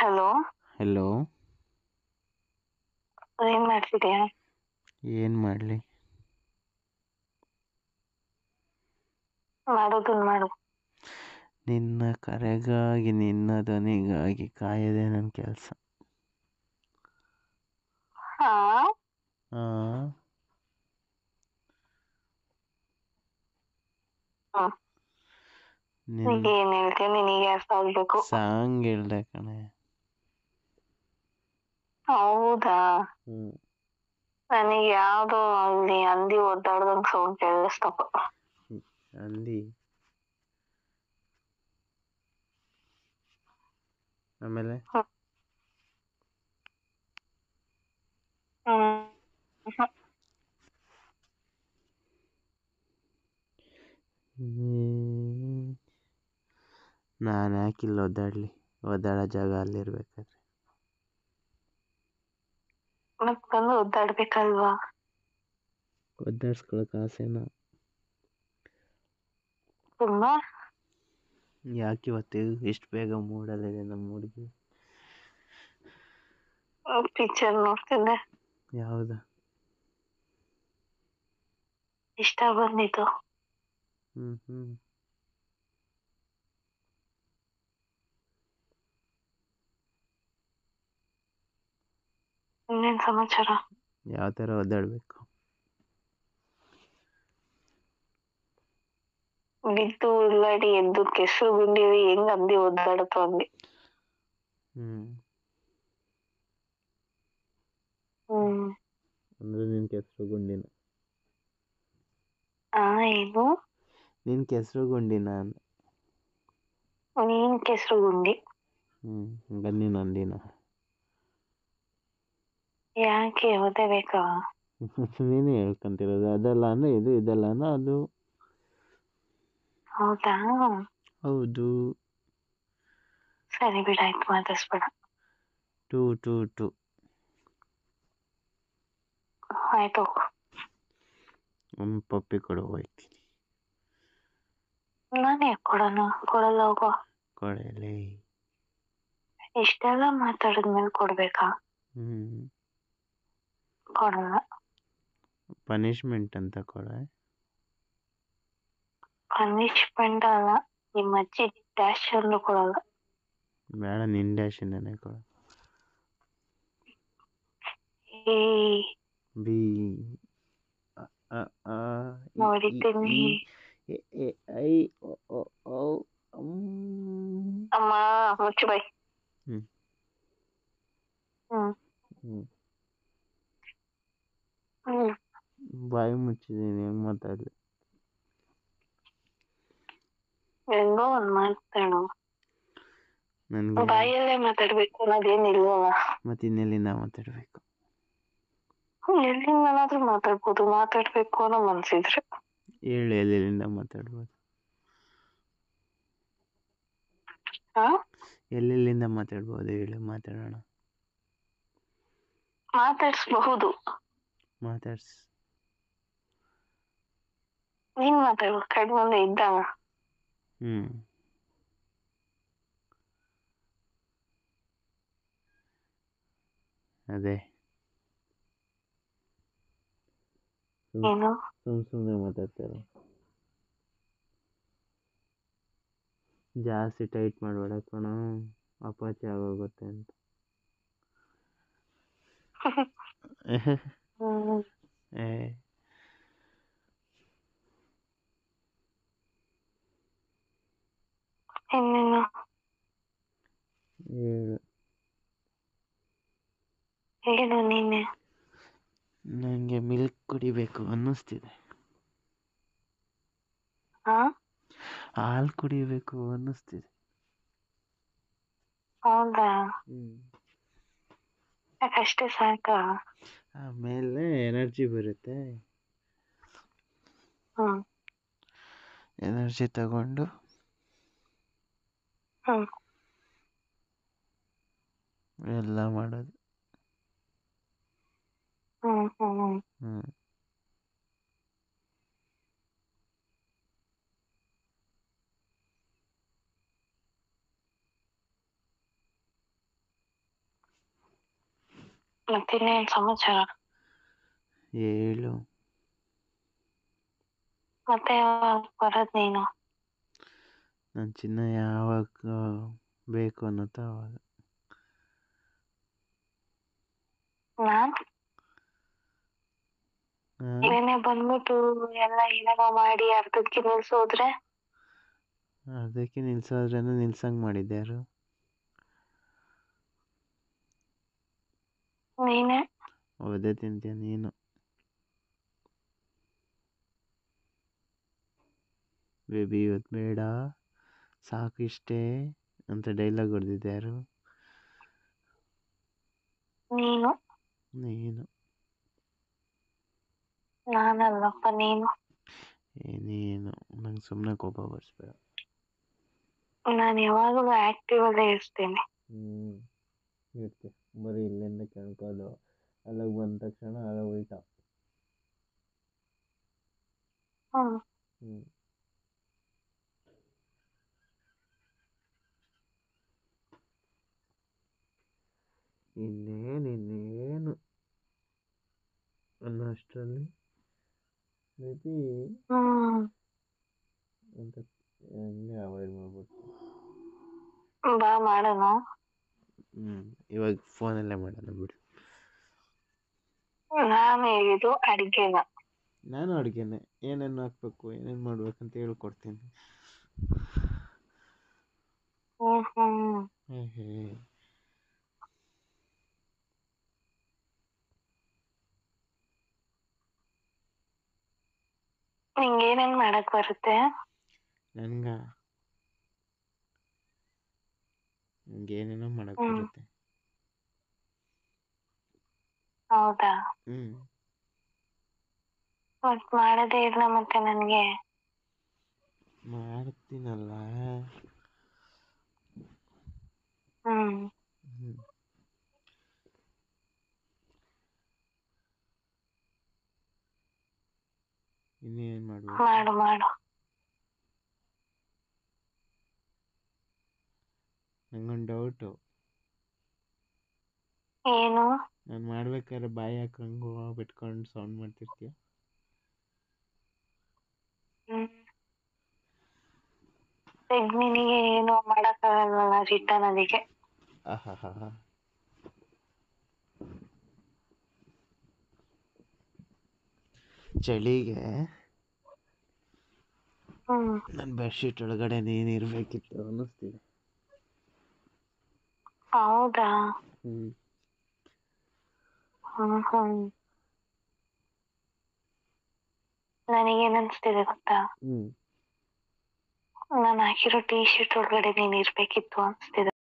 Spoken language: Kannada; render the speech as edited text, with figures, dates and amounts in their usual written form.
Hello, hello. ಏನ್ ಮಾಡ್ತಿದ್ಯಾ? ಏನು ಮಾಡಲಿ? ಮಾಡೋದನ್ನ ಮಾಡು. ನಿನ್ನ ಕರೆಗಾಗಿ, ನಿನ್ನ ಧ್ವನಿಗಾಗಿ ಕಾಯೋದೇ ನನ್ನ ಕೆಲಸ. ಹಾ, ಹಾಂ. ನಿನ್ನ ಏನ್ ಹೇಳ್ತೀಯ? ನಿನಗೆ ಅರ್ಥ ಆಗ್ಬೇಕು. ಸಾಂಗ್ ಹೇಳ್ದೆ ಕಣೆ. ಹೌದಾ? ಹ್ಞೂ. ನನಗೆ ಯಾವ್ದೋ ಅಲ್ಲಿ ಹಂದಿ ಒದ್ದಾಡ್ದಂಗ್ ಸೌಂಡ್ ಕೇಳಿಸ್ತಪ್ಪ. ಹಂದಿ? ಆಮೇಲೆ ನಾನು ಯಾಕೆ ಇಲ್ಲಿ ಒದ್ದಾಡಲಿ? ಒದ್ದಾಡೋ ಜಾಗ ಅಲ್ಲಿರ್ಬೇಕಾದ್ರೆ ಮತ್ ಬಂದು ಒದ್ದಾಡ್ಬೇಕಲ್ವಾ? ಒದ್ದಾಡ್ಸ್ಕೊಳಕ್ಕೆ ಆಸೆನಾ? ತುಂಬಾ ಯಾಕೆ ಇವತ್ತು ಇಷ್ಟು ಬೇಗ ಮೂಡಲ್ಲಿದೆ ನಮ್ಮ ಹುಡುಗಿ? ಪಿಕ್ಚರ್ ನೋಡ್ತಿದ್ದೆ, ಯಾವುದು? ಇಷ್ಟ ಬಂದಿತ್ತು. ಹ್ಞೂ. ಇನ್ನೇನ್ ಸಮಾಚಾರ? ಯಾವ ಥರ ಒದ್ದಾಡಬೇಕು? ಬಿದ್ದು ಉಳ್ಳಾಡಿ ಎದ್ದು ಕೆಸರು ಗುಂಡಿವಿ ಹೆಂಗ್ ಹಂದಿ ಒದ್ದಾಡುತ್ತೋ ಹಂಗೆ. ಅಂದರೆ ನಿನ್ನ ಕೆಸರು ಗುಂಡಿನ? ಏನು? ನಿನ್ನ ಕೆಸರು ಗುಂಡಿನ ಅಂದೆ. ನೀನ್ ಕೆಸರು ಗುಂಡಿ. ಹಂಗಾರೆ ನೀನು ಹಂದಿನ? ಯಾಕೆ ಓದಬೇಕಾ? ನೀನೇ ಹೇಳ್ಕೊಂತಿರೋದು. ಅದಲ್ಲ ಅಂದರೆ ಇದು, ಇದಲ್ಲ ಅಂದ್ರೆ ಅದು. ಹೌದಾ? ಹೌದು. ಸರಿ ಬಿಡಾಯ್ತು, ಮಾತಾಡ್ಸ್ಬೇಡ. ಟು ಆಯ್ತು, ಒಂದು ಪಪ್ಪಿ ಕೊಡು, ಹೋಗ್ತೀನಿ. ನಾನೇ ಕೊಡೋಣ? ಕೊಡಲ್ಲ, ಹೋಗೋ. ಕೊಡಲೇ? ಇಷ್ಟೆಲ್ಲ ಮಾತಾಡಿದ್ಮೇಲೆ ಕೊಡ್ಬೇಕಾ? ಕೊಡಲ್ಲ. ಪನಿಷ್ಮೆಂಟ್ ಅಂತ ಕೊಡ. ಪನಿಷ್ಮೆಂಟ್ ಅಲ್ಲ, ನಿಮ್ಮ ಅಜ್ಜಿ ಡ್ಯಾಶ್ ಅಂದ್ರೂ ಕೊಡಲ್ಲ. ಬೇಡ, ನಿನ್ನ ಡ್ಯಾಶಿಂದನೇ ಕೊಡು. ಬಿ ನೋಡಿದ್ದೀನಿ. ಐ ಅಮ್ಮ ಮುಚ್ಚು ಬೈ. ಬಾಯಿ ಮುಚ್ಚಿದ್ದೀನಿ, ಹೆಂಗ್ ಮಾತಾಡಲಿ? ಹೆಂಗೋ ಒಂದ್ ಮಾತಾಡು. ನನಗೆ ಬಾಯಲ್ಲೇ ಮಾತಾಡ್ಬೇಕು ಅನ್ನೋದೇನಿಲ್ವಲ್ಲ. ಮತ್ತೆ ಇನ್ನೆಲ್ಲಿಂದ ಮಾತಾಡಬೇಕು? ಎಲ್ಲಿಂದನಾದ್ರೂ ಮಾತಾಡ್ಬೋದು, ಮಾತಾಡ್ಬೇಕು ಅನ್ನೋ ಮನ್ಸಿದ್ರೆ. ಹೇಳು, ಎಲ್ಲಿಂದ ಮಾತಾಡ್ಬೋದು? ಎಲ್ಲೆಲ್ಲಿಂದ ಮಾತಾಡ್ಬೋದು ಹೇಳು, ಮಾತಾಡೋಣ. ಮಾತಾಡ್ಸ್ಬಹುದು. ಮಾತಾಡ್ಸ್. ನೀನ್ ಮಾತಾಡ್ಬೇಕು, ಕಣ್ಮುಂದೆ ಇದ್ದಾಗ. ಅದೇ ಏನು? ಸುಮ್ಮನೆ ಮಾತಾಡ್ತಾರೆ. ಜಾಸ್ತಿ ಟೈಟ್ ಮಾಡಬೇಡ ಕಣ, ಅಪಾಚಿ ಆಗೋಗುತ್ತೆ ಅಂತ. ಇನ್ನೇನು? ಹೇಳು ನೀನೆ. ನನಗೆ ಮಿಲ್ಕ್ ಕುಡಿಬೇಕು ಅನ್ನಿಸ್ತಿದೆ. ಹಾಲು ಕುಡಿಬೇಕು ಅನ್ನಿಸ್ತಿದೆ. ಹೌದಾ? ಅಷ್ಟೇ ಸಾಕಾ? ಆಮೇಲೆ ಎನರ್ಜಿ ಬರುತ್ತೆ. ಎನರ್ಜಿ ತಗೊಂಡು ಎಲ್ಲ ಮಾಡೋದು. ಮತ್ತಿನ್ನೇನ್ ಸಮಾಚಾರ? ಹೇಳು. ಮತ್ತೆ ಯಾವಾಗ ಬರೋದ್ ನೀನು? ನನ್ನ ಚಿನ್ನ ಯಾವಾಗ ಬೇಕು ಅನ್ನೋತ ಅವಾಗ. ನಾನ್ ಆ? ಏನೇ ಬಂದ್ಬಿಟ್ಟು ಎಲ್ಲ ಏನೇನೋ ಮಾಡಿ ಅರ್ಧಕ್ಕೆ ನಿಲ್ಸೋದ್ರೆ ಅದಕ್ಕೆ ನಿಲ್ಸೋದ್ರೇನು ನಿಲ್ಸಂಗ್ ಮಾಡಿದ್ದೆ ಯಾರು? ನೀನೇ. ಒದೆ ತಿಂತೀಯ ನೀನು. ಬೇಬಿ ಇವತ್ತು ಬೇಡ ಸಾಕು ಇಷ್ಟೇ ಅಂತ ಡೈಲಾಗ್ ಹೊಡೆದಿದ್ದೆ ಯಾರು? ನೀನು. ನೀನು. ನಾನಲ್ಲಪ್ಪ, ನೀನು. ನೀನು ನಂಗೆ ಸುಮ್ಮನೆ ಕೋಪ ಬರ್ಸ್ಬೇಡ. ನಾನು ಯಾವಾಗಲೂ ಆಕ್ಟಿವ್ ಅಲ್ಲೇ ಇರ್ತೀನಿ. ಇರ್ತಿ ಬರೀ ಇಲ್ಲಿಂದ ಕೇಳ್ಕೋದು, ಅಲ್ಲಿಗೆ ಬಂದ ತಕ್ಷಣ ಅಲ್ಲ ಉಲ್ಟಾ. ಹ್ಮ್. ಇನ್ನೇನು ಅನ್ನೋ ಅಷ್ಟರಲ್ಲಿ ಮೇಬಿ ಅಂತ ಹಂಗೆ ಅವಾಯ್ಡ್ ಮಾಡ್ಬಿಟ್ಟು ಬಾ ಮಾಡೋಣ. ಇವಾಗ ಫೋನಲ್ಲೇ ಮಾಡೋಣ ಬಿಡು. ನಾನು ಹೇಳಿದ್ದು ಅಡಿಗೆನ. ನಾನು ಅಡುಗೆನೆ ಏನೇನು ಹಾಕ್ಬೇಕು ಏನೇನು ಮಾಡ್ಬೇಕಂತ ಹೇಳ್ಕೊಡ್ತೀನಿ. ನಿಂಗೆ ಏನೇನ್ ಮಾಡಕ್ ಬರುತ್ತೆ? ನಂಗೇನೇನೋ ಮಾಡಕ್ ಬರುತ್ತೆ. ಹೌದಾ? ಮತ್ ಮಾಡದೇ ಇಲ್ಲ ಮತ್ತೆ ನನ್ಗೆ? ಮಾಡ್ತೀನಲ್ಲ. ಇನ್ನೇನ್ ಮಾಡ್ಬೇಕು? ಮಾಡು. ನಂಗೊಂದು ಡೌಟು. ಏನು? ನಾನು ಮಾಡ್ಬೇಕಾದ್ರೆ ಬಾಯಿ ಹಾಕೊಂಡು ಬಿಟ್ಕೊಂಡು ಸೌಂಡ್ ಮಾಡ್ತಿರ್ತೀಯ? ನಿನಗೆ ಏನು ಮಾಡಕ್ಕಾಗಲ್ವಲ್ಲ ರಿಟರ್ನ್ ಅದಕ್ಕೆ. ಚಳಿಗೆ ನನ್ನ ಬೆಡ್ಶೀಟ್ ಒಳಗಡೆ ನೀನಿರ್ಬೇಕಿತ್ತು ಅನ್ನಿಸ್ತಿದೆ. ಹೌದಾ? ನನಗೇನ್ ಅನ್ಸ್ತಿದೆ ಗೊತ್ತಾ? ನಾನು ಹಾಕಿರೋ ಟೀ ಶರ್ಟ್ ಒಳಗಡೆ ನೀನ್ ಇರ್ಬೇಕಿತ್ತು ಅನ್ಸ್ತಿದೆ.